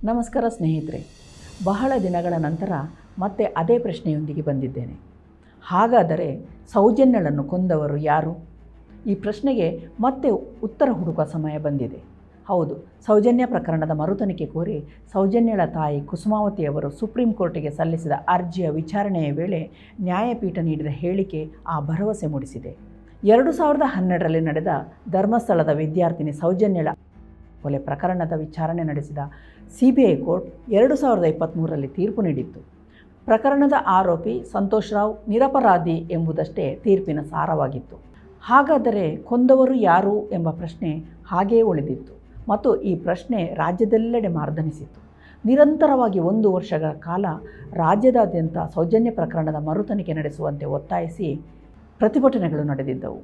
ನಮಸ್ಕಾರ ಸ್ನೇಹಿತರೆ, ಬಹಳ ದಿನಗಳ ನಂತರ ಮತ್ತೆ ಅದೇ ಪ್ರಶ್ನೆಯೊಂದಿಗೆ ಬಂದಿದ್ದೇನೆ. ಹಾಗಾದರೆ ಸೌಜನ್ಯಳನ್ನು ಕೊಂದವರು ಯಾರು? ಈ ಪ್ರಶ್ನೆಗೆ ಮತ್ತೆ ಉತ್ತರ ಹುಡುಕುವ ಸಮಯ ಬಂದಿದೆ. ಹೌದು, ಸೌಜನ್ಯ ಪ್ರಕರಣದ ಮರುತನಿಖೆ ಕೋರಿ ಸೌಜನ್ಯಳ ತಾಯಿ ಕುಸುಮಾವತಿಯವರು ಸುಪ್ರೀಂ ಕೋರ್ಟಿಗೆ ಸಲ್ಲಿಸಿದ ಅರ್ಜಿಯ ವಿಚಾರಣೆಯ ವೇಳೆ ನ್ಯಾಯಪೀಠ ನೀಡಿದ ಹೇಳಿಕೆ ಆ ಭರವಸೆ ಮೂಡಿಸಿದೆ. 2012ರಲ್ಲಿ ನಡೆದ ಧರ್ಮಸ್ಥಳದ ವಿದ್ಯಾರ್ಥಿನಿ ಸೌಜನ್ಯಳ ಕೊಲೆ ಪ್ರಕರಣದ ವಿಚಾರಣೆ ನಡೆಸಿದ CBI ಕೋರ್ಟ್ 2023ರಲ್ಲಿ ತೀರ್ಪು ನೀಡಿತ್ತು. ಪ್ರಕರಣದ ಆರೋಪಿ ಸಂತೋಷ್ ರಾವ್ ನಿರಪರಾಧಿ ಎಂಬುದಷ್ಟೇ ತೀರ್ಪಿನ ಸಾರವಾಗಿತ್ತು. ಹಾಗಾದರೆ ಕೊಂದವರು ಯಾರು ಎಂಬ ಪ್ರಶ್ನೆ ಹಾಗೇ ಉಳಿದಿತ್ತು ಮತ್ತು ಈ ಪ್ರಶ್ನೆ ರಾಜ್ಯದೆಲ್ಲೆಡೆ ಮಾರ್ದನಿಸಿತ್ತು. ನಿರಂತರವಾಗಿ 1 ವರ್ಷಗಳ ಕಾಲ ರಾಜ್ಯದಾದ್ಯಂತ ಸೌಜನ್ಯ ಪ್ರಕರಣದ ಮರುತನಿಖೆ ನಡೆಸುವಂತೆ ಒತ್ತಾಯಿಸಿ ಪ್ರತಿಭಟನೆಗಳು ನಡೆದಿದ್ದವು.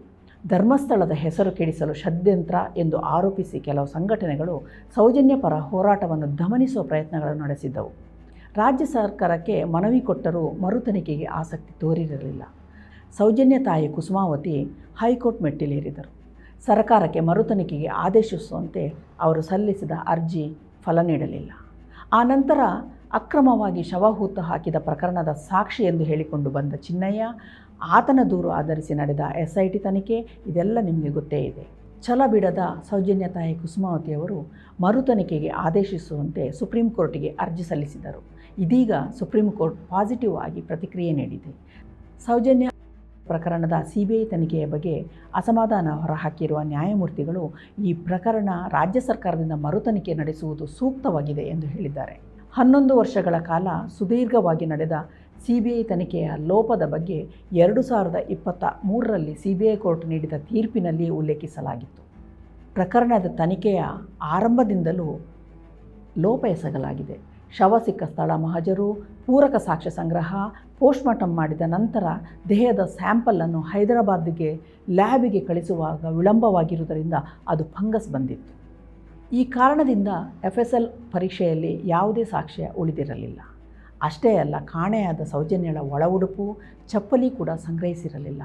ಧರ್ಮಸ್ಥಳದ ಹೆಸರು ಕೆಡಿಸಲು ಷಡ್ಯಂತ್ರ ಎಂದು ಆರೋಪಿಸಿ ಕೆಲವು ಸಂಘಟನೆಗಳು ಸೌಜನ್ಯ ಪರ ಹೋರಾಟವನ್ನು ದಮನಿಸುವ ಪ್ರಯತ್ನಗಳನ್ನು ನಡೆಸಿದ್ದವು. ರಾಜ್ಯ ಸರ್ಕಾರಕ್ಕೆ ಮನವಿ ಕೊಟ್ಟರೂ ಮರುತನಿಖೆಗೆ ಆಸಕ್ತಿ ತೋರಿರಲಿಲ್ಲ. ಸೌಜನ್ಯ ತಾಯಿ ಕುಸುಮಾವತಿ ಹೈಕೋರ್ಟ್ ಮೆಟ್ಟಿಲೇರಿದರು. ಸರ್ಕಾರಕ್ಕೆ ಮರುತನಿಖೆಗೆ ಆದೇಶಿಸುವಂತೆ ಅವರು ಸಲ್ಲಿಸಿದ ಅರ್ಜಿ ಫಲ ನೀಡಲಿಲ್ಲ. ಆ ನಂತರ ಅಕ್ರಮವಾಗಿ ಶವ ಹೂತು ಹಾಕಿದ ಪ್ರಕರಣದ ಸಾಕ್ಷಿ ಎಂದು ಹೇಳಿಕೊಂಡು ಬಂದ ಚಿನ್ನಯ್ಯ, ಆತನ ದೂರು ಆಧರಿಸಿ ನಡೆದ SIT ತನಿಖೆ, ಇದೆಲ್ಲ ನಿಮಗೆ ಗೊತ್ತೇ ಇದೆ. ಛಲ ಬಿಡದ ಸೌಜನ್ಯ ತಾಯಿ ಕುಸುಮಾವತಿಯವರು ಮರುತನಿಖೆಗೆ ಆದೇಶಿಸುವಂತೆ ಸುಪ್ರೀಂ ಕೋರ್ಟಿಗೆ ಅರ್ಜಿ ಸಲ್ಲಿಸಿದರು. ಇದೀಗ ಸುಪ್ರೀಂ ಕೋರ್ಟ್ ಪಾಸಿಟಿವ್ ಆಗಿ ಪ್ರತಿಕ್ರಿಯೆ ನೀಡಿದೆ. ಸೌಜನ್ಯ ಪ್ರಕರಣದ CBI ತನಿಖೆಯ ಬಗ್ಗೆ ಅಸಮಾಧಾನ ಹೊರಹಾಕಿರುವ ನ್ಯಾಯಮೂರ್ತಿಗಳು ಈ ಪ್ರಕರಣ ರಾಜ್ಯ ಸರ್ಕಾರದಿಂದ ಮರುತನಿಖೆ ನಡೆಸುವುದು ಸೂಕ್ತವಾಗಿದೆ ಎಂದು ಹೇಳಿದ್ದಾರೆ. 11 ವರ್ಷಗಳ ಕಾಲ ಸುದೀರ್ಘವಾಗಿ ನಡೆದ CBI ತನಿಖೆಯ ಲೋಪದ ಬಗ್ಗೆ 2023ರಲ್ಲಿ CBI ಕೋರ್ಟ್ ನೀಡಿದ ತೀರ್ಪಿನಲ್ಲಿ ಉಲ್ಲೇಖಿಸಲಾಗಿತ್ತು. ಪ್ರಕರಣದ ತನಿಖೆಯ ಆರಂಭದಿಂದಲೂ ಲೋಪ ಎಸಗಲಾಗಿದೆ. ಶವ ಸಿಕ್ಕ ಸ್ಥಳ ಮಹಜರು, ಪೂರಕ ಸಾಕ್ಷ್ಯ ಸಂಗ್ರಹ, ಪೋಸ್ಟ್ಮಾರ್ಟಮ್ ಮಾಡಿದ ನಂತರ ದೇಹದ ಸ್ಯಾಂಪಲನ್ನು ಹೈದರಾಬಾದ್ಗೆ ಲ್ಯಾಬಿಗೆ ಕಳಿಸುವಾಗ ವಿಳಂಬವಾಗಿರುವುದರಿಂದ ಅದು ಫಂಗಸ್ ಬಂದಿತ್ತು. ಈ ಕಾರಣದಿಂದ FSL ಪರೀಕ್ಷೆಯಲ್ಲಿ ಯಾವುದೇ ಸಾಕ್ಷ್ಯ ಉಳಿದಿರಲಿಲ್ಲ. ಅಷ್ಟೇ ಅಲ್ಲ, ಕಾಣೆಯಾದ ಸೌಜನ್ಯಳ ಒಳ ಉಡುಪು, ಚಪ್ಪಲಿ ಕೂಡ ಸಂಗ್ರಹಿಸಿರಲಿಲ್ಲ.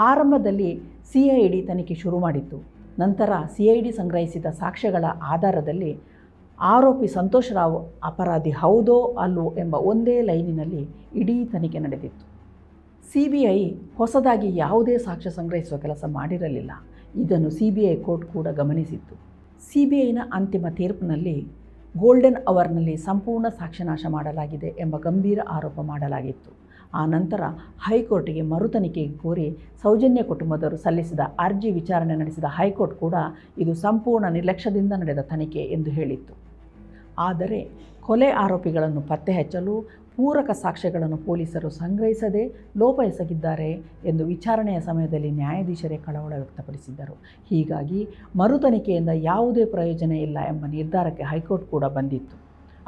ಆರಂಭದಲ್ಲಿ CID ತನಿಖೆ ಶುರು ಮಾಡಿತ್ತು. ನಂತರ CID ಸಂಗ್ರಹಿಸಿದ ಸಾಕ್ಷ್ಯಗಳ ಆಧಾರದಲ್ಲಿ ಆರೋಪಿ ಸಂತೋಷ್ ರಾವ್ ಅಪರಾಧಿ ಹೌದೋ ಅಲ್ಲವೋ ಎಂಬ ಒಂದೇ ಲೈನಿನಲ್ಲಿ ಇಡೀ ತನಿಖೆ ನಡೆದಿತ್ತು. CBI ಹೊಸದಾಗಿ ಯಾವುದೇ ಸಾಕ್ಷ್ಯ ಸಂಗ್ರಹಿಸುವ ಕೆಲಸ ಮಾಡಿರಲಿಲ್ಲ. ಇದನ್ನು CBI ಕೋರ್ಟ್ ಕೂಡ ಗಮನಿಸಿತ್ತು. CBIನ ಅಂತಿಮ ತೀರ್ಪಿನಲ್ಲಿ ಗೋಲ್ಡನ್ ಅವರ್ನಲ್ಲಿ ಸಂಪೂರ್ಣ ಸಾಕ್ಷ್ಯನಾಶ ಮಾಡಲಾಗಿದೆ ಎಂಬ ಗಂಭೀರ ಆರೋಪ ಮಾಡಲಾಗಿತ್ತು. ಆ ನಂತರ ಹೈಕೋರ್ಟಿಗೆ ಮರುತನಿಖೆ ಕೋರಿ ಸೌಜನ್ಯ ಕುಟುಂಬದವರು ಸಲ್ಲಿಸಿದ ಅರ್ಜಿ ವಿಚಾರಣೆ ನಡೆಸಿದ ಹೈಕೋರ್ಟ್ ಕೂಡ ಇದು ಸಂಪೂರ್ಣ ನಿರ್ಲಕ್ಷ್ಯದಿಂದ ನಡೆದ ತನಿಖೆ ಎಂದು ಹೇಳಿತ್ತು. ಆದರೆ ಕೊಲೆ ಆರೋಪಿಗಳನ್ನು ಪತ್ತೆ ಹಚ್ಚಲು ಪೂರಕ ಸಾಕ್ಷ್ಯಗಳನ್ನು ಪೊಲೀಸರು ಸಂಗ್ರಹಿಸದೆ ಲೋಪ ಎಸಗಿದ್ದಾರೆ ಎಂದು ವಿಚಾರಣೆಯ ಸಮಯದಲ್ಲಿ ನ್ಯಾಯಾಧೀಶರೇ ಕಳವಳ ವ್ಯಕ್ತಪಡಿಸಿದ್ದರು. ಹೀಗಾಗಿ ಮರುತನಿಖೆಯಿಂದ ಯಾವುದೇ ಪ್ರಯೋಜನ ಇಲ್ಲ ಎಂಬ ನಿರ್ಧಾರಕ್ಕೆ ಹೈಕೋರ್ಟ್ ಕೂಡ ಬಂದಿತ್ತು.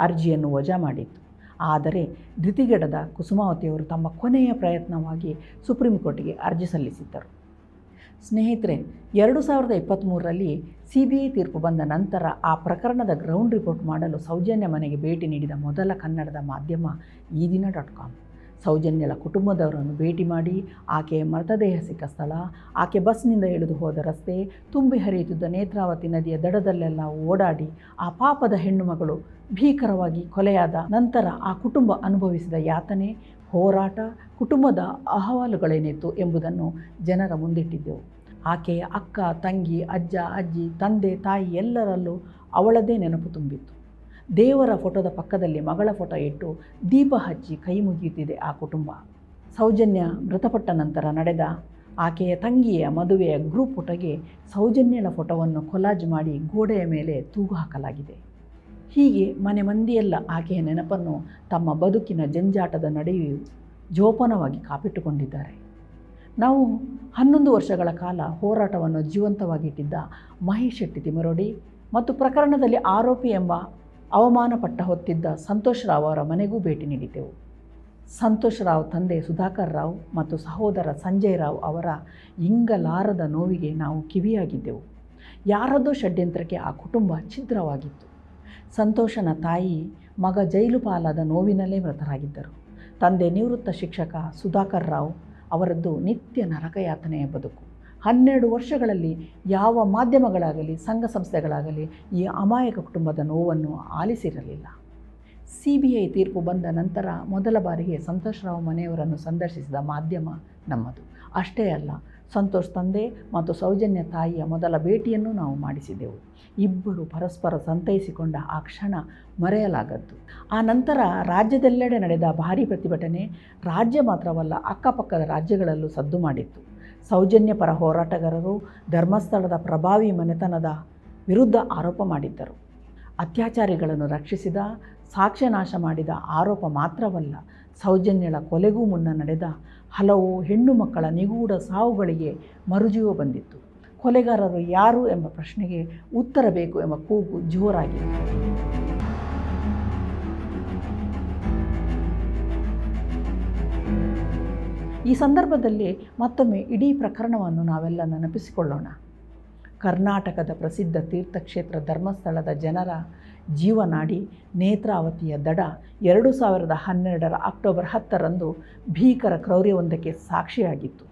ಅರ್ಜಿಯನ್ನು ವಜಾ ಮಾಡಿತ್ತು. ಆದರೆ ಧೃತಿಗೆಡದ ಕುಸುಮಾವತಿಯವರು ತಮ್ಮ ಕೊನೆಯ ಪ್ರಯತ್ನವಾಗಿ ಸುಪ್ರೀಂ ಕೋರ್ಟಿಗೆ ಅರ್ಜಿ ಸಲ್ಲಿಸಿದ್ದರು. ಸ್ನೇಹಿತರೆ, 2023ರಲ್ಲಿ CBI ತೀರ್ಪು ಬಂದ ನಂತರ ಆ ಪ್ರಕರಣದ ಗ್ರೌಂಡ್ ರಿಪೋರ್ಟ್ ಮಾಡಲು ಸೌಜನ್ಯ ಮನೆಗೆ ಭೇಟಿ ನೀಡಿದ ಮೊದಲ ಕನ್ನಡದ ಮಾಧ್ಯಮ ಈದಿನ.com. ಸೌಜನ್ಯಳ ಕುಟುಂಬದವರನ್ನು ಭೇಟಿ ಮಾಡಿ ಆಕೆಯ ಮೃತದೇಹ ಸಿಕ್ಕ ಸ್ಥಳ, ಆಕೆ ಬಸ್ನಿಂದ ಇಳಿದು ಹೋದ ರಸ್ತೆ, ತುಂಬಿ ಹರಿಯುತ್ತಿದ್ದ ನೇತ್ರಾವತಿ ನದಿಯ ದಡದಲ್ಲೆಲ್ಲ ಓಡಾಡಿ ಆ ಪಾಪದ ಹೆಣ್ಣು ಮಗಳು ಭೀಕರವಾಗಿ ಕೊಲೆಯಾದ ನಂತರ ಆ ಕುಟುಂಬ ಅನುಭವಿಸಿದ ಯಾತನೆ, ಹೋರಾಟ, ಕುಟುಂಬದ ಅಹವಾಲುಗಳೇನಿತ್ತು ಎಂಬುದನ್ನು ಜನರ ಮುಂದಿಟ್ಟಿದ್ದೆವು. ಆಕೆಯ ಅಕ್ಕ, ತಂಗಿ, ಅಜ್ಜ, ಅಜ್ಜಿ, ತಂದೆ, ತಾಯಿ ಎಲ್ಲರಲ್ಲೂ ಅವಳದೇ ನೆನಪು ತುಂಬಿತ್ತು. ದೇವರ ಫೋಟೋದ ಪಕ್ಕದಲ್ಲಿ ಮಗಳ ಫೋಟೋ ಇಟ್ಟು ದೀಪ ಹಚ್ಚಿ ಕೈ ಮುಗಿಯುತ್ತಿದೆ ಆ ಕುಟುಂಬ. ಸೌಜನ್ಯ ಮೃತಪಟ್ಟ ನಂತರ ನಡೆದ ಆಕೆಯ ತಂಗಿಯ ಮದುವೆಯ ಗ್ರೂಪ್ ಫೋಟೋಗೆ ಸೌಜನ್ಯಳ ಫೋಟೋವನ್ನು ಕೊಲಾಜ್ ಮಾಡಿ ಗೋಡೆಯ ಮೇಲೆ ತೂಗು ಹಾಕಲಾಗಿದೆ. ಹೀಗೆ ಮನೆ ಮಂದಿಯೆಲ್ಲ ಆಕೆಯ ನೆನಪನ್ನು ತಮ್ಮ ಬದುಕಿನ ಜಂಜಾಟದ ನಡುವೆಯೂ ಜೋಪಾನವಾಗಿ ಕಾಪಿಟ್ಟುಕೊಂಡಿದ್ದಾರೆ. ನಾವು 11 ವರ್ಷಗಳ ಕಾಲ ಹೋರಾಟವನ್ನು ಜೀವಂತವಾಗಿಟ್ಟಿದ್ದ ಮಹೇಶ್ ಶೆಟ್ಟಿ ತಿಮರೋಡಿ ಮತ್ತು ಪ್ರಕರಣದಲ್ಲಿ ಆರೋಪಿ ಎಂಬ ಅವಮಾನ ಪಟ್ಟ ಹೊತ್ತಿದ್ದ ಸಂತೋಷ್ ರಾವ್ ಅವರ ಮನೆಗೂ ಭೇಟಿ ನೀಡಿದ್ದೆವು. ಸಂತೋಷ್ ರಾವ್ ತಂದೆ ಸುಧಾಕರ್ ರಾವ್ ಮತ್ತು ಸಹೋದರ ಸಂಜಯ್ ರಾವ್ ಅವರ ಇಂಗಲಾರದ ನೋವಿಗೆ ನಾವು ಕಿವಿಯಾಗಿದ್ದೆವು. ಯಾರದ್ದೋ ಷಡ್ಯಂತ್ರಕ್ಕೆ ಆ ಕುಟುಂಬ ಛಿದ್ರವಾಗಿತ್ತು. ಸಂತೋಷನ ತಾಯಿ, ಮಗ ಜೈಲು ಪಾಲಾದ ನೋವಿನಲ್ಲೇ ಮೃತರಾಗಿದ್ದರು. ತಂದೆ ನಿವೃತ್ತ ಶಿಕ್ಷಕ ಸುಧಾಕರ್ ರಾವ್ ಅವರದ್ದು ನಿತ್ಯ ನರಕಯಾತನೆಯ ಬದುಕು. 12 ವರ್ಷಗಳಲ್ಲಿ ಯಾವ ಮಾಧ್ಯಮಗಳಾಗಲಿ ಸಂಘ ಸಂಸ್ಥೆಗಳಾಗಲಿ ಈ ಅಮಾಯಕ ಕುಟುಂಬದ ನೋವನ್ನು ಆಲಿಸಿರಲಿಲ್ಲ. CBI ತೀರ್ಪು ಬಂದ ನಂತರ ಮೊದಲ ಬಾರಿಗೆ ಸಂತೋಷ್ ರಾವ್ ಮನೆಯವರನ್ನು ಸಂದರ್ಶಿಸಿದ ಮಾಧ್ಯಮ ನಮ್ಮದು. ಅಷ್ಟೇ ಅಲ್ಲ, ಸಂತೋಷ್ ತಂದೆ ಮತ್ತು ಸೌಜನ್ಯ ತಾಯಿಯ ಮೊದಲ ಭೇಟಿಯನ್ನು ನಾವು ಮಾಡಿಸಿದೆವು. ಇಬ್ಬರು ಪರಸ್ಪರ ಸಂತೈಸಿಕೊಂಡ ಆ ಕ್ಷಣ ಮರೆಯಲಾಗದ್ದು. ಆ ನಂತರ ರಾಜ್ಯದೆಲ್ಲೆಡೆ ನಡೆದ ಭಾರೀ ಪ್ರತಿಭಟನೆ ರಾಜ್ಯ ಮಾತ್ರವಲ್ಲ, ಅಕ್ಕಪಕ್ಕದ ರಾಜ್ಯಗಳಲ್ಲೂ ಸದ್ದು ಮಾಡಿತ್ತು. ಸೌಜನ್ಯ ಪರ ಹೋರಾಟಗಾರರು ಧರ್ಮಸ್ಥಳದ ಪ್ರಭಾವಿ ಮನೆತನದ ವಿರುದ್ಧ ಆರೋಪ ಮಾಡಿದ್ದರು. ಅತ್ಯಾಚಾರಿಗಳನ್ನು ರಕ್ಷಿಸಿದ, ಸಾಕ್ಷ್ಯ ನಾಶ ಮಾಡಿದ ಆರೋಪ ಮಾತ್ರವಲ್ಲ, ಸೌಜನ್ಯಳ ಕೊಲೆಗೂ ಮುನ್ನ ನಡೆದ ಹಲವು ಹೆಣ್ಣು ಮಕ್ಕಳ ನಿಗೂಢ ಸಾವುಗಳಿಗೆ ಮರುಜೀವ ಬಂದಿತ್ತು. ಕೊಲೆಗಾರರು ಯಾರು ಎಂಬ ಪ್ರಶ್ನೆಗೆ ಉತ್ತರ ಬೇಕು ಎಂಬ ಕೂಗು ಜೋರಾಗಿತ್ತು. ಈ ಸಂದರ್ಭದಲ್ಲಿ ಮತ್ತೊಮ್ಮೆ ಇಡೀ ಪ್ರಕರಣವನ್ನು ನಾವೆಲ್ಲ ನೆನಪಿಸಿಕೊಳ್ಳೋಣ. ಕರ್ನಾಟಕದ ಪ್ರಸಿದ್ಧ ತೀರ್ಥಕ್ಷೇತ್ರ ಧರ್ಮಸ್ಥಳದ ಜನರ ಜೀವನಾಡಿ ನೇತ್ರಾವತಿಯ ದಡ 2012 ಅಕ್ಟೋಬರ್ 10ರಂದು ಭೀಕರ ಕ್ರೌರ್ಯವೊಂದಕ್ಕೆ ಸಾಕ್ಷಿಯಾಗಿತ್ತು.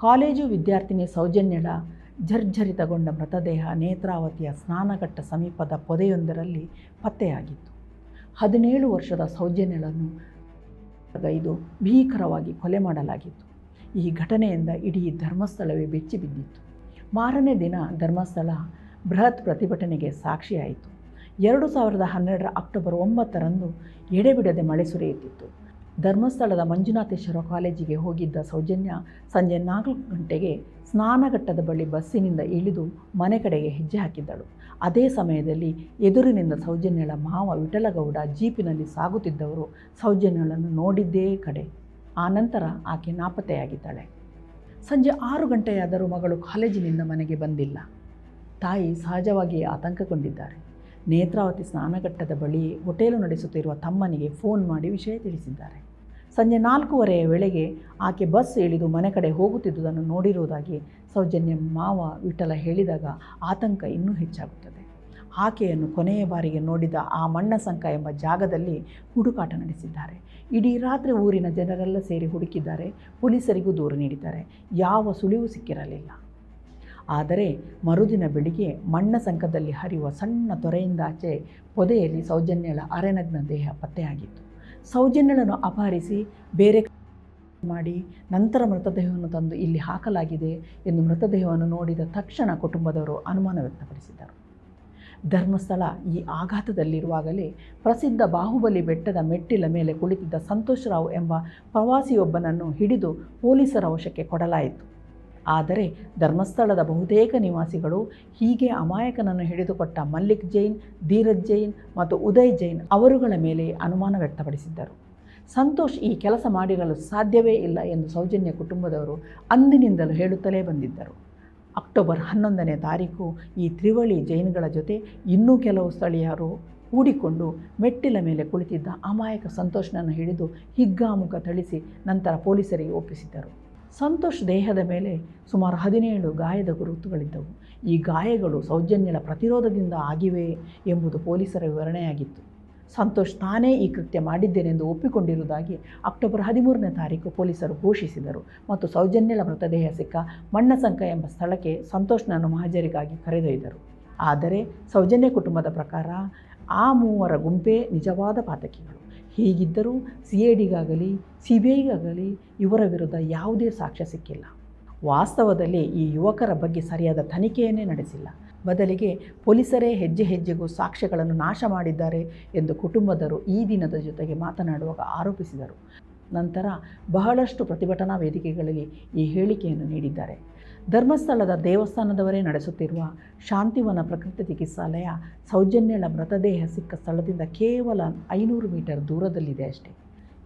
ಕಾಲೇಜು ವಿದ್ಯಾರ್ಥಿನಿ ಸೌಜನ್ಯಳ ಜರ್ಜರಿತಗೊಂಡ ಮೃತದೇಹ ನೇತ್ರಾವತಿಯ ಸ್ನಾನಘಟ್ಟ ಸಮೀಪದ ಪೊದೆಯೊಂದರಲ್ಲಿ ಪತ್ತೆಯಾಗಿತ್ತು. 17 ವರ್ಷದ ಸೌಜನ್ಯಳನ್ನು ಗೈದು ಭೀಕರವಾಗಿ ಕೊಲೆ ಮಾಡಲಾಗಿತ್ತು. ಈ ಘಟನೆಯಿಂದ ಇಡೀ ಧರ್ಮಸ್ಥಳವೇ ಬೆಚ್ಚಿ ಬಿದ್ದಿತ್ತು. ಮಾರನೇ ದಿನ ಧರ್ಮಸ್ಥಳ ಬೃಹತ್ ಪ್ರತಿಭಟನೆಗೆ ಸಾಕ್ಷಿಯಾಯಿತು. 2012 ಅಕ್ಟೋಬರ್ 9ರಂದು ಎಡೆಬಿಡದೆ ಮಳೆ ಸುರಿಯುತ್ತಿತ್ತು. ಧರ್ಮಸ್ಥಳದ ಮಂಜುನಾಥೇಶ್ವರ ಕಾಲೇಜಿಗೆ ಹೋಗಿದ್ದ ಸೌಜನ್ಯ ಸಂಜೆ 4 ಗಂಟೆಗೆ ಸ್ನಾನಘಟ್ಟದ ಬಳಿ ಬಸ್ಸಿನಿಂದ ಇಳಿದು ಮನೆ ಕಡೆಗೆ ಹೆಜ್ಜೆ ಹಾಕಿದ್ದಳು. ಅದೇ ಸಮಯದಲ್ಲಿ ಎದುರಿನಿಂದ ಸೌಜನ್ಯಳ ಮಾವ ವಿಠಲಗೌಡ ಜೀಪಿನಲ್ಲಿ ಸಾಗುತ್ತಿದ್ದವರು ಸೌಜನ್ಯಳನ್ನು ನೋಡಿದ್ದೇ ಕಡೆ. ಆನಂತರ ಆಕೆ ನಾಪತ್ತೆಯಾಗಿದ್ದಾಳೆ. ಸಂಜೆ 6 ಗಂಟೆಯಾದರೂ ಮಗಳು ಕಾಲೇಜಿನಿಂದ ಮನೆಗೆ ಬಂದಿಲ್ಲ. ತಾಯಿ ಸಹಜವಾಗಿಯೇ ಆತಂಕಗೊಂಡಿದ್ದಾರೆ. ನೇತ್ರಾವತಿ ಸ್ನಾನಘಟ್ಟದ ಬಳಿ ಹೋಟೆಲು ನಡೆಸುತ್ತಿರುವ ತಮ್ಮನಿಗೆ ಫೋನ್ ಮಾಡಿ ವಿಷಯ ತಿಳಿಸಿದ್ದಾರೆ. ಸಂಜೆ 4:15 ವೇಳೆಗೆ ಆಕೆ ಬಸ್ ಇಳಿದು ಮನೆ ಕಡೆ ಹೋಗುತ್ತಿದ್ದುದನ್ನು ನೋಡಿರುವುದಾಗಿ ಸೌಜನ್ಯ ಮಾವ ವಿಠಲ ಹೇಳಿದಾಗ ಆತಂಕ ಇನ್ನೂ ಹೆಚ್ಚಾಗುತ್ತದೆ. ಆಕೆಯನ್ನು ಕೊನೆಯ ಬಾರಿಗೆ ನೋಡಿದ ಆ ಮಣ್ಣಸಂಕ ಎಂಬ ಜಾಗದಲ್ಲಿ ಹುಡುಕಾಟ ನಡೆಸಿದ್ದಾರೆ. ಇಡೀ ರಾತ್ರಿ ಊರಿನ ಜನರೆಲ್ಲ ಸೇರಿ ಹುಡುಕಿದ್ದಾರೆ. ಪೊಲೀಸರಿಗೂ ದೂರು ನೀಡಿದ್ದಾರೆ. ಯಾವ ಸುಳಿವು ಸಿಕ್ಕಿರಲಿಲ್ಲ. ಆದರೆ ಮರುದಿನ ಬೆಳಿಗ್ಗೆ ಮಣ್ಣಸಂಕದಲ್ಲಿ ಹರಿಯುವ ಸಣ್ಣ ತೊರೆಯಿಂದಾಚೆ ಪೊದೆಯಲ್ಲಿ ಸೌಜನ್ಯಳ ಅರೆನಗ್ನ ದೇಹ ಪತ್ತೆಯಾಗಿತ್ತು. ಸೌಜನ್ಯಳನ್ನು ಅಪಹರಿಸಿ ಬೇರೆ ಮಾಡಿ ನಂತರ ಮೃತದೇಹವನ್ನು ತಂದು ಇಲ್ಲಿ ಹಾಕಲಾಗಿದೆ ಎಂದು ಮೃತದೇಹವನ್ನು ನೋಡಿದ ತಕ್ಷಣ ಕುಟುಂಬದವರು ಅನುಮಾನ ವ್ಯಕ್ತಪಡಿಸಿದರು. ಧರ್ಮಸ್ಥಳ ಈ ಆಘಾತದಲ್ಲಿರುವಾಗಲೇ ಪ್ರಸಿದ್ಧ ಬಾಹುಬಲಿ ಬೆಟ್ಟದ ಮೆಟ್ಟಿಲ ಮೇಲೆ ಕುಳಿತಿದ್ದ ಸಂತೋಷ್ ರಾವ್ ಎಂಬ ಪ್ರವಾಸಿಯೊಬ್ಬನನ್ನು ಹಿಡಿದು ಪೊಲೀಸರ ವಶಕ್ಕೆ ಕೊಡಲಾಯಿತು. ಆದರೆ ಧರ್ಮಸ್ಥಳದ ಬಹುತೇಕ ನಿವಾಸಿಗಳು ಹೀಗೆ ಅಮಾಯಕನನ್ನು ಹಿಡಿದುಕೊಟ್ಟ ಮಲ್ಲಿಕ್ ಜೈನ್, ಧೀರಜ್ ಜೈನ್ ಮತ್ತು ಉದಯ್ ಜೈನ್ ಅವರುಗಳ ಮೇಲೆ ಅನುಮಾನ ವ್ಯಕ್ತಪಡಿಸಿದ್ದರು. ಸಂತೋಷ್ ಈ ಕೆಲಸ ಮಾಡಿರಲು ಸಾಧ್ಯವೇ ಇಲ್ಲ ಎಂದು ಸೌಜನ್ಯ ಕುಟುಂಬದವರು ಅಂದಿನಿಂದಲೂ ಹೇಳುತ್ತಲೇ ಬಂದಿದ್ದರು. ಅಕ್ಟೋಬರ್ 11ನೇ ತಾರೀಕು ಈ ತ್ರಿವಳಿ ಜೈನ್ಗಳ ಜೊತೆ ಇನ್ನೂ ಕೆಲವು ಸ್ಥಳೀಯರು ಕೂಡಿಕೊಂಡು ಮೆಟ್ಟಿಲ ಮೇಲೆ ಕುಳಿತಿದ್ದ ಅಮಾಯಕ ಸಂತೋಷ್ನನ್ನು ಹಿಡಿದು ಹಿಗ್ಗಾಮುಖ ಥಳಿಸಿ ನಂತರ ಪೊಲೀಸರಿಗೆ ಒಪ್ಪಿಸಿದ್ದರು. ಸಂತೋಷ್ ದೇಹದ ಮೇಲೆ ಸುಮಾರು 17 ಗಾಯದ ಗುರುತುಗಳಿದ್ದವು. ಈ ಗಾಯಗಳು ಸೌಜನ್ಯಳ ಪ್ರತಿರೋಧದಿಂದ ಆಗಿವೆ ಎಂಬುದು ಪೊಲೀಸರ ವಿವರಣೆಯಾಗಿತ್ತು. ಸಂತೋಷ್ ತಾನೇ ಈ ಕೃತ್ಯ ಮಾಡಿದ್ದೇನೆಂದು ಒಪ್ಪಿಕೊಂಡಿರುವುದಾಗಿ ಅಕ್ಟೋಬರ್ 13ನೇ ತಾರೀಕು ಪೊಲೀಸರು ಘೋಷಿಸಿದರು ಮತ್ತು ಸೌಜನ್ಯಳ ಮೃತದೇಹ ಸಿಕ್ಕ ಮಣ್ಣಸಂಕ ಎಂಬ ಸ್ಥಳಕ್ಕೆ ಸಂತೋಷ್ನನ್ನು ಮಹಜರಿಗಾಗಿ ಕರೆದೊಯ್ದರು. ಆದರೆ ಸೌಜನ್ಯ ಕುಟುಂಬದ ಪ್ರಕಾರ ಆ ಮೂವರ ಗುಂಪೇ ನಿಜವಾದ ಪಾತಕಿಗಳು. ಹೀಗಿದ್ದರೂ CIDಗಾಗಲಿ CBIಗಾಗಲಿ ಇವರ ವಿರುದ್ಧ ಯಾವುದೇ ಸಾಕ್ಷ್ಯ ಸಿಕ್ಕಿಲ್ಲ. ವಾಸ್ತವದಲ್ಲಿ ಈ ಯುವಕರ ಬಗ್ಗೆ ಸರಿಯಾದ ತನಿಖೆಯನ್ನೇ ನಡೆಸಿಲ್ಲ. ಬದಲಿಗೆ ಪೊಲೀಸರೇ ಹೆಜ್ಜೆ ಹೆಜ್ಜೆಗೂ ಸಾಕ್ಷ್ಯಗಳನ್ನು ನಾಶ ಮಾಡಿದ್ದಾರೆ ಎಂದು ಕುಟುಂಬದವರು ಈ ದಿನದ ಜೊತೆಗೆ ಮಾತನಾಡುವಾಗ ಆರೋಪಿಸಿದರು. ನಂತರ ಬಹಳಷ್ಟು ಪ್ರತಿಭಟನಾ ವೇದಿಕೆಗಳಲ್ಲಿ ಈ ಹೇಳಿಕೆಯನ್ನು ನೀಡಿದ್ದಾರೆ. ಧರ್ಮಸ್ಥಳದ ದೇವಸ್ಥಾನದವರೇ ನಡೆಸುತ್ತಿರುವ ಶಾಂತಿವನ ಪ್ರಕೃತಿ ಚಿಕಿತ್ಸಾಲಯ ಸೌಜನ್ಯಳ ಮೃತದೇಹ ಸಿಕ್ಕ ಸ್ಥಳದಿಂದ ಕೇವಲ 500 ಮೀಟರ್ ದೂರದಲ್ಲಿದೆ ಅಷ್ಟೇ.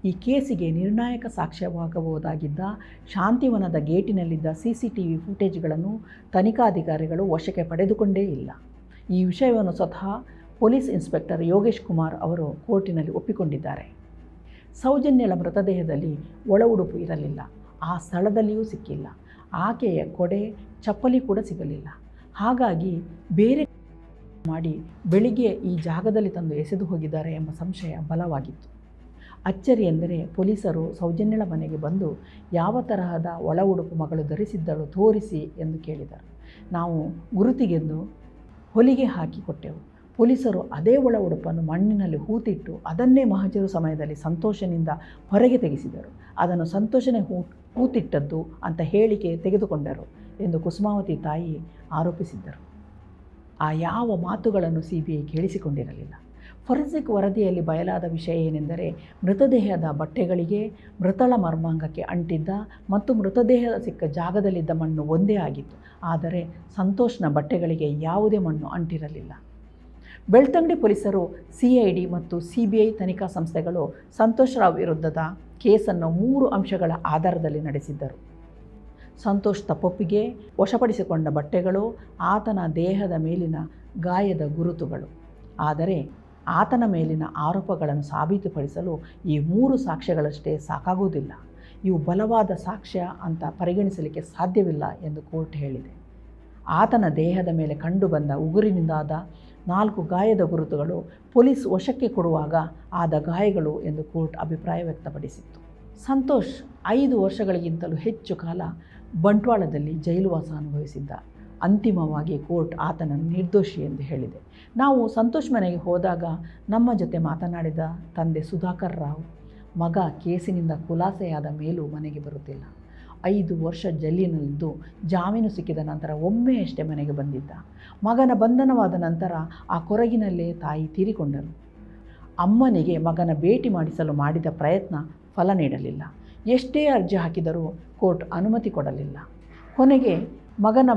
ಈ ಕೇಸಿಗೆ ನಿರ್ಣಾಯಕ ಸಾಕ್ಷ್ಯವಾಗಬಹುದಾಗಿದ್ದ ಶಾಂತಿವನದ ಗೇಟಿನಲ್ಲಿದ್ದ CCTV ಫುಟೇಜ್ಗಳನ್ನು ತನಿಖಾಧಿಕಾರಿಗಳು ವಶಕ್ಕೆ ಪಡೆದುಕೊಂಡೇ ಇಲ್ಲ. ಈ ವಿಷಯವನ್ನು ಸ್ವತಃ ಪೊಲೀಸ್ ಇನ್ಸ್ಪೆಕ್ಟರ್ ಯೋಗೇಶ್ ಕುಮಾರ್ ಅವರು ಕೋರ್ಟಿನಲ್ಲಿ ಒಪ್ಪಿಕೊಂಡಿದ್ದಾರೆ. ಸೌಜನ್ಯಳ ಮೃತದೇಹದಲ್ಲಿ ಒಳ ಉಡುಪು ಇರಲಿಲ್ಲ. ಆ ಸ್ಥಳದಲ್ಲಿಯೂ ಸಿಕ್ಕಿಲ್ಲ. ಆಕೆಯ ಕೊಡೆ, ಚಪ್ಪಲಿ ಕೂಡ ಸಿಗಲಿಲ್ಲ. ಹಾಗಾಗಿ ಬೇರೆ ಮಾಡಿ ಬೆಳಿಗ್ಗೆ ಈ ಜಾಗದಲ್ಲಿ ತಂದು ಎಸೆದು ಹೋಗಿದ್ದಾರೆ ಎಂಬ ಸಂಶಯ ಬಲವಾಗಿತ್ತು. ಅಚ್ಚರಿ ಎಂದರೆ ಪೊಲೀಸರು ಸೌಜನ್ಯಳ ಮನೆಗೆ ಬಂದು ಯಾವ ತರಹದ ಒಳ ಉಡುಪು ಮಗಳು ಧರಿಸಿದ್ದಳು ತೋರಿಸಿ ಎಂದು ಕೇಳಿದರು. ನಾವು ಗುರುತಿಗೆಂದು ಹೊಲಿಗೆ ಹಾಕಿ ಕೊಟ್ಟೆವು. ಪೊಲೀಸರು ಅದೇ ಒಳ ಉಡುಪನ್ನು ಮಣ್ಣಿನಲ್ಲಿ ಹೂತಿಟ್ಟು ಅದನ್ನೇ ಮಹಜರು ಸಮಯದಲ್ಲಿ ಸಂತೋಷನಿಂದ ಹೊರಗೆ ತೆಗೆಸಿದರು. ಅದನ್ನು ಸಂತೋಷನೇ ಹೂತಿಟ್ಟದ್ದು ಅಂತ ಹೇಳಿಕೆ ತೆಗೆದುಕೊಂಡರು ಎಂದು ಕುಸುಮಾವತಿ ತಾಯಿ ಆರೋಪಿಸಿದ್ದರು. ಆ ಯಾವ ಮಾತುಗಳನ್ನು CBI ಕೇಳಿಸಿಕೊಂಡಿರಲಿಲ್ಲ. ಫೊರೆನ್ಸಿಕ್ ವರದಿಯಲ್ಲಿ ಬಯಲಾದ ವಿಷಯ ಏನೆಂದರೆ, ಮೃತದೇಹದ ಬಟ್ಟೆಗಳಿಗೆ, ಮೃತಳ ಮರ್ಮಾಂಗಕ್ಕೆ ಅಂಟಿದ್ದ ಮತ್ತು ಮೃತದೇಹ ಸಿಕ್ಕ ಜಾಗದಲ್ಲಿದ್ದ ಮಣ್ಣು ಒಂದೇ ಆಗಿತ್ತು. ಆದರೆ ಸಂತೋಷ್ನ ಬಟ್ಟೆಗಳಿಗೆ ಯಾವುದೇ ಮಣ್ಣು ಅಂಟಿರಲಿಲ್ಲ. ಬೆಳ್ತಂಗಡಿ ಪೊಲೀಸರು, CID ಮತ್ತು CBI ತನಿಖಾ ಸಂಸ್ಥೆಗಳು ಸಂತೋಷ್ ರಾವ್ ವಿರುದ್ಧದ ಕೇಸನ್ನು 3 ಅಂಶಗಳ ಆಧಾರದಲ್ಲಿ ನಡೆಸಿದ್ದರು. ಸಂತೋಷ್ ತಪ್ಪೊಪ್ಪಿಗೆ, ವಶಪಡಿಸಿಕೊಂಡ ಬಟ್ಟೆಗಳು, ಆತನ ದೇಹದ ಮೇಲಿನ ಗಾಯದ ಗುರುತುಗಳು. ಆದರೆ ಆತನ ಮೇಲಿನ ಆರೋಪಗಳನ್ನು ಸಾಬೀತುಪಡಿಸಲು ಈ 3 ಸಾಕ್ಷ್ಯಗಳಷ್ಟೇ ಸಾಕಾಗುವುದಿಲ್ಲ. ಇವು ಬಲವಾದ ಸಾಕ್ಷ್ಯ ಅಂತ ಪರಿಗಣಿಸಲಿಕ್ಕೆ ಸಾಧ್ಯವಿಲ್ಲ ಎಂದು ಕೋರ್ಟ್ ಹೇಳಿದೆ. ಆತನ ದೇಹದ ಮೇಲೆ ಕಂಡುಬಂದ ಉಗುರಿನಿಂದಾದ 4 ಗಾಯದ ಗುರುತುಗಳು ಪೊಲೀಸ್ ವಶಕ್ಕೆ ಕೊಡುವಾಗ ಆದ ಗಾಯಗಳು ಎಂದು ಕೋರ್ಟ್ ಅಭಿಪ್ರಾಯ ವ್ಯಕ್ತಪಡಿಸಿತ್ತು. ಸಂತೋಷ್ 5 ವರ್ಷಗಳಿಗಿಂತಲೂ ಹೆಚ್ಚು ಕಾಲ ಬಂಟ್ವಾಳದಲ್ಲಿ ಜೈಲುವಾಸ ಅನುಭವಿಸಿದ್ದ. ಅಂತಿಮವಾಗಿ ಕೋರ್ಟ್ ಆತನನ್ನು ನಿರ್ದೋಷಿ ಎಂದು ಹೇಳಿದೆ. ನಾವು ಸಂತೋಷ್ ಮನೆಗೆ ಹೋದಾಗ ನಮ್ಮ ಜೊತೆ ಮಾತನಾಡಿದ ತಂದೆ ಸುಧಾಕರ್ ರಾವ್, ಮಗ ಕೇಸಿನಿಂದ ಖುಲಾಸೆಯಾದ ಮೇಲೂ ಮನೆಗೆ ಬರುತ್ತಿಲ್ಲ. 5 ವರ್ಷ ಜೈಲಿನಲ್ಲಿದ್ದು ಜಾಮೀನು ಸಿಕ್ಕಿದ ನಂತರ ಒಮ್ಮೆಯಷ್ಟೇ ಮನೆಗೆ ಬಂದಿದ್ದ. ಮಗನ ಬಂಧನವಾದ ನಂತರ ಆ ಕೊರಗಿನಲ್ಲೇ ತಾಯಿ ತೀರಿಕೊಂಡರು. ಅಮ್ಮನಿಗೆ ಮಗನ ಭೇಟಿ ಮಾಡಿಸಲು ಮಾಡಿದ ಪ್ರಯತ್ನ ಫಲ ನೀಡಲಿಲ್ಲ. ಎಷ್ಟೇ ಅರ್ಜಿ ಹಾಕಿದರೂ ಕೋರ್ಟ್ ಅನುಮತಿ ಕೊಡಲಿಲ್ಲ. ಕೊನೆಗೆ ಮಗನ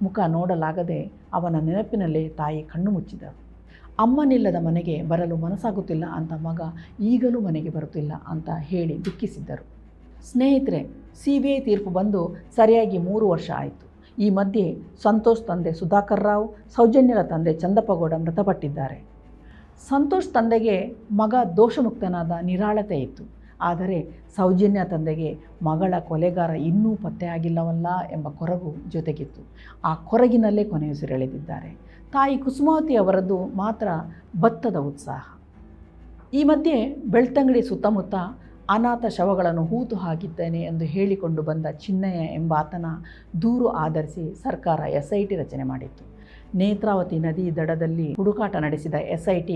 ಮುಖ ನೋಡಲಾಗದೆ ಅವನ ನೆನಪಿನಲ್ಲೇ ತಾಯಿ ಕಣ್ಣು ಮುಚ್ಚಿದರು. ಅಮ್ಮನಿಲ್ಲದ ಮನೆಗೆ ಬರಲು ಮನಸ್ಸಾಗುತ್ತಿಲ್ಲ ಅಂತ ಮಗ ಈಗಲೂ ಮನೆಗೆ ಬರುತ್ತಿಲ್ಲ ಅಂತ ಹೇಳಿ ದುಃಖಿಸಿದ್ದರು. ಸ್ನೇಹಿತರೆ, CBI ತೀರ್ಪು ಬಂದು ಸರಿಯಾಗಿ 3 ವರ್ಷ ಆಯಿತು. ಈ ಮಧ್ಯೆ ಸಂತೋಷ್ ತಂದೆ ಸುಧಾಕರ್ ರಾವ್, ಸೌಜನ್ಯರ ತಂದೆ ಚಂದಪ್ಪಗೌಡ ಮೃತಪಟ್ಟಿದ್ದಾರೆ. ಸಂತೋಷ್ ತಂದೆಗೆ ಮಗ ದೋಷಮುಕ್ತನಾದ ನಿರಾಳತೆ ಇತ್ತು. ಆದರೆ ಸೌಜನ್ಯ ತಂದೆಗೆ ಮಗಳ ಕೊಲೆಗಾರ ಇನ್ನೂ ಪತ್ತೆಯಾಗಿಲ್ಲವಲ್ಲ ಎಂಬ ಕೊರಗು ಜೊತೆಗಿತ್ತು. ಆ ಕೊರಗಿನಲ್ಲೇ ಕೊನೆಯುಸಿರೆಳೆದಿದ್ದಾರೆ. ತಾಯಿ ಕುಸುಮಾವತಿ ಅವರದ್ದು ಮಾತ್ರ ಭತ್ತದ ಉತ್ಸಾಹ. ಈ ಮಧ್ಯೆ ಬೆಳ್ತಂಗಡಿ ಸುತ್ತಮುತ್ತ ಅನಾಥ ಶವಗಳನ್ನು ಹೂತು ಹಾಕಿದ್ದೇನೆ ಎಂದು ಹೇಳಿಕೊಂಡು ಬಂದ ಚಿನ್ನಯ್ಯ ಎಂಬಾತನ ದೂರು ಆಧರಿಸಿ ಸರ್ಕಾರ SIT ರಚನೆ ಮಾಡಿತ್ತು. ನೇತ್ರಾವತಿ ನದಿ ದಡದಲ್ಲಿ ಹುಡುಕಾಟ ನಡೆಸಿದ SIT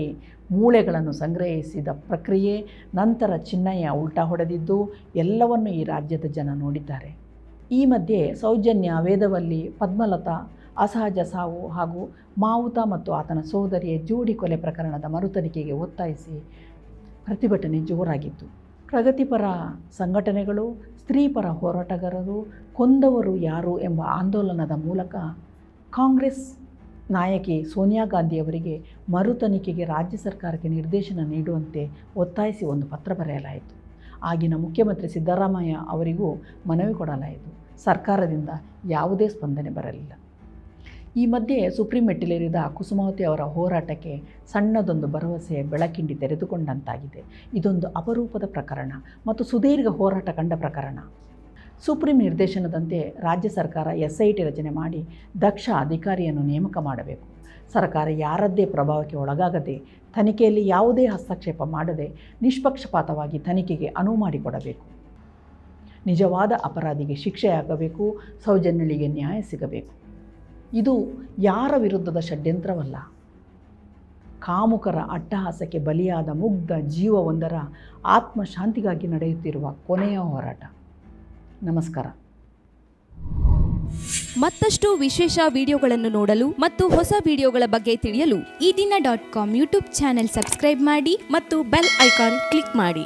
ಮೂಳೆಗಳನ್ನು ಸಂಗ್ರಹಿಸಿದ ಪ್ರಕ್ರಿಯೆ ನಂತರ ಚಿನ್ನಯ್ಯ ಉಲ್ಟಾ ಹೊಡೆದಿದ್ದು ಎಲ್ಲವನ್ನು ಈ ರಾಜ್ಯದ ಜನ ನೋಡಿದ್ದಾರೆ. ಈ ಮಧ್ಯೆ ಸೌಜನ್ಯ, ವೇದವಲ್ಲಿ, ಪದ್ಮಲತಾ ಅಸಹಜ ಸಾವು ಹಾಗೂ ಮಾವುತ ಮತ್ತು ಆತನ ಸೋದರಿಯ ಜೋಡಿ ಕೊಲೆ ಪ್ರಕರಣದ ಮರುತನಿಖೆಗೆ ಒತ್ತಾಯಿಸಿ ಪ್ರತಿಭಟನೆ ಜೋರಾಗಿತ್ತು. ಪ್ರಗತಿಪರ ಸಂಘಟನೆಗಳು, ಸ್ತ್ರೀಪರ ಹೋರಾಟಗಾರರು ಕೊಂದವರು ಯಾರು ಎಂಬ ಆಂದೋಲನದ ಮೂಲಕ ಕಾಂಗ್ರೆಸ್ ನಾಯಕಿ ಸೋನಿಯಾ ಗಾಂಧಿಯವರಿಗೆ ಮರುತನಿಖೆಗೆ ರಾಜ್ಯ ಸರ್ಕಾರಕ್ಕೆ ನಿರ್ದೇಶನ ನೀಡುವಂತೆ ಒತ್ತಾಯಿಸಿ ಒಂದು ಪತ್ರ ಬರೆಯಲಾಯಿತು. ಆಗಿನ ಮುಖ್ಯಮಂತ್ರಿ ಸಿದ್ದರಾಮಯ್ಯ ಅವರಿಗೂ ಮನವಿ ಕೊಡಲಾಯಿತು. ಸರ್ಕಾರದಿಂದ ಯಾವುದೇ ಸ್ಪಂದನೆ ಬರಲಿಲ್ಲ. ಈ ಮಧ್ಯೆ ಸುಪ್ರೀಂ ಮೆಟ್ಟಿಲೇರಿದ ಕುಸುಮಾವತಿ ಅವರ ಹೋರಾಟಕ್ಕೆ ಸಣ್ಣದೊಂದು ಭರವಸೆಯ ಬೆಳಕಿಂಡಿ ತೆರೆದುಕೊಂಡಂತಾಗಿದೆ. ಇದೊಂದು ಅಪರೂಪದ ಪ್ರಕರಣ ಮತ್ತು ಸುದೀರ್ಘ ಹೋರಾಟ ಕಂಡ ಪ್ರಕರಣ. ಸುಪ್ರೀಂ ನಿರ್ದೇಶನದಂತೆ ರಾಜ್ಯ ಸರ್ಕಾರ SIT ರಚನೆ ಮಾಡಿ ದಕ್ಷ ಅಧಿಕಾರಿಯನ್ನು ನೇಮಕ ಮಾಡಬೇಕು. ಸರ್ಕಾರ ಯಾರದ್ದೇ ಪ್ರಭಾವಕ್ಕೆ ಒಳಗಾಗದೆ, ತನಿಖೆಯಲ್ಲಿ ಯಾವುದೇ ಹಸ್ತಕ್ಷೇಪ ಮಾಡದೆ ನಿಷ್ಪಕ್ಷಪಾತವಾಗಿ ತನಿಖೆಗೆ ಅನುವು ಮಾಡಿಕೊಡಬೇಕು. ನಿಜವಾದ ಅಪರಾಧಿಗೆ ಶಿಕ್ಷೆಯಾಗಬೇಕು. ಸೌಜನ್ಯಳಿಗೆ ನ್ಯಾಯ ಸಿಗಬೇಕು. ಇದು ಯಾರ ವಿರುದ್ಧದ ಷಡ್ಯಂತ್ರವಲ್ಲ. ಕಾಮುಕರ ಅಟ್ಟಹಾಸಕ್ಕೆ ಬಲಿಯಾದ ಮುಗ್ಧ ಜೀವವೊಂದರ ಆತ್ಮಶಾಂತಿಗಾಗಿ ನಡೆಯುತ್ತಿರುವ ಕೊನೆಯ ಹೋರಾಟ. ನಮಸ್ಕಾರ. ಮತ್ತಷ್ಟು ವಿಶೇಷ ವಿಡಿಯೋಗಳನ್ನು ನೋಡಲು ಮತ್ತು ಹೊಸ ವಿಡಿಯೋಗಳ ಬಗ್ಗೆ ತಿಳಿಯಲು EDina.com ಯೂಟ್ಯೂಬ್ ಚಾನೆಲ್ ಸಬ್ಸ್ಕ್ರೈಬ್ ಮಾಡಿ ಮತ್ತು ಬೆಲ್ ಐಕಾನ್ ಕ್ಲಿಕ್ ಮಾಡಿ.